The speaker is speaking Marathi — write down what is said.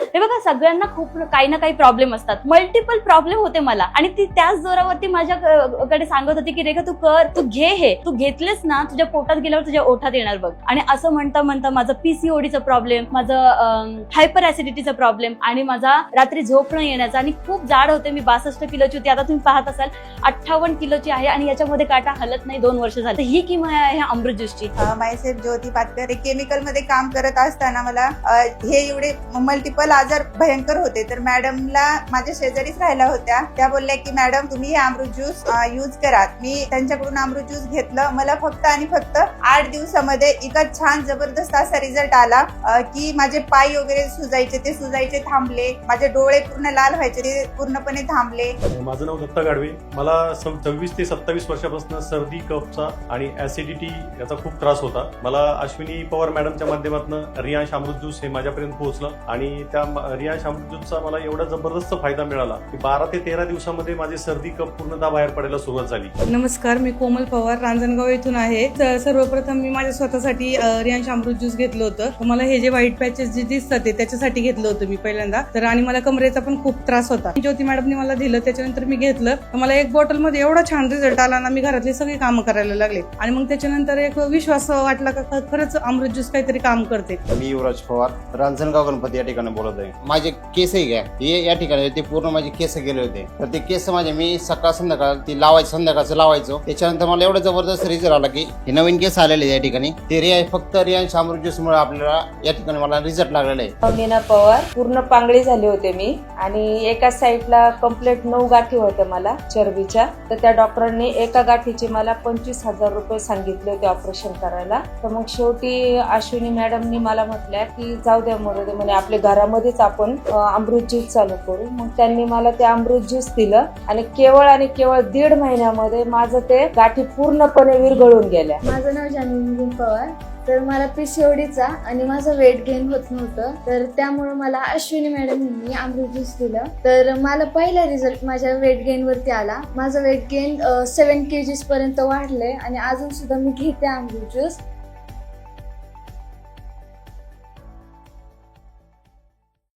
हे बघा, सगळ्यांना खूप काही ना काही प्रॉब्लेम असतात, मल्टिपल प्रॉब्लेम होते मला, आणि ती त्याच जोरावरती माझ्याकडे सांगत होती की रेखा तू कर, तू घे, हे तू घेतलेस ना तुझ्या पोटात गेल्यावर तुझ्या ओठात येणार बघ. आणि असं म्हणता म्हणता माझं पीसीओडीचा प्रॉब्लेम, माझं हायपर ऍसिडिटीचा प्रॉब्लेम, आणि माझा रात्री झोप न येण्याचा, आणि खूप जाड होते मी, 62 किलोची होती, आता तुम्ही पाहत असाल 58 किलोची आहे, आणि याच्यामध्ये काटा हलत नाही, 2 वर्ष झाली. ही किंमत आहे ह्या अमृत ज्यूसची. मायसेफ ज्योती पाटकर. केमिकल मध्ये काम करत असताना मला हे एवढे मल्टिपल आजार भयंकर होते, तर मॅडमला माझ्या शेजारीच राहिल्या होत्या, त्या बोलल्या की मॅडम तुम्ही हे अमृत ज्यूस यूज करा. मी त्यांच्याकडून अमृत ज्यूस घेतलं. मला फक्त आणि फक्त 8 दिवसामध्ये इतका छान जबरदस्त असा रिझल्ट आला की माझे पाय वगैरे सुजायचे थांबले, माझे डोळे पूर्ण लाल व्हायचे ते पूर्णपणे थांबले. माझं नाव दत्ता गाडवे. मला 26 ते 27 वर्षापासून सर्दी, कफचा आणि ऍसिडिटी याचा खूप त्रास होता. मला अश्विनी पवार मॅडमच्या माध्यमातून रियांश अमृत ज्यूस हे माझ्यापर्यंत पोहोचलं, आणि त्या रियांश अमृत ज्यूसचा मला एवढा जबरदस्त फायदा मिळाला की 12 ते 13 दिवसामध्ये माझी सर्दी, कफ पूर्णतः बाहेर पडायला सुरुवात झाली. नमस्कार, मी कोमल पवार, रांजणगाव येथून आहे. सर्वप्रथम मी माझ्या स्वतःसाठी रियांश अमृत ज्यूस घेतलं होतं. मला हे जे व्हाईट पॅचेस जे दिसतात त्याच्यासाठी घेतलं होतं मी पहिल्यांदा. तर आणि मला कमरेचा पण खूप त्रास होता. ज्योती मॅडमने मला दिलं, त्याच्यानंतर मी घेतलं. मला एक बॉटल मध्ये एवढा छान रिझल्ट आला ना, मी घरातली सगळी कामं करायला लागले, आणि मग त्याच्यानंतर एक विश्वास वाटला का खरंच अमृत ज्यूस काहीतरी काम करते. मी युवराज पवार, रांजणगाव गणपती या ठिकाणी बोलत आहे. माझे केसही घ्या, हे या ठिकाणी ते पूर्ण माझे केस गेले होते. तर ते केस माझे मी सकाळ संध्याकाळ ती लावायचं, संध्याकाळचं लावायचो. त्याच्यानंतर मला एवढं जबरदस्त रिझल्ट आला की हे नवीन केस आलेले या ठिकाणी. ते फक्त रियांश अमृत ज्यूस मुळे आपल्याला या ठिकाणी मला रिझल्ट लागलेला आहे. मीना पवार, पूर्ण पांगळी झाली होते मी, आणि एका साईडला कम्प्लीट 9 गाठी होत्या मला चरबीच्या. तर त्या डॉक्टरांनी एका गाठीचे मला 25,000 रुपये सांगितले होते ऑपरेशन करायला. तर मग शेवटी अश्विनी मॅडमनी मला म्हटल्या की जाऊ द्या मोरे म्हणे, आपल्या घरामध्येच आपण अमृत ज्यूस चालू करू. मग त्यांनी मला ते अमृत ज्यूस दिलं, आणि केवळ 1.5 महिन्यामध्ये माझं ते गाठी पूर्णपणे विरघळून गेल्या. माझं नाव जान्हवी पवार. तर मला पीसीओडीचा आणि माझं वेट गेन होत नव्हतं, तर त्यामुळे मला अश्विनी मॅडम यांनी अमृत ज्यूस दिलं. तर मला पहिला रिझल्ट माझ्या वेट गेन वरती आला. माझं वेट गेन 7 kgs पर्यंत वाढलंय, आणि अजून सुद्धा मी घेते अमृत ज्यूस.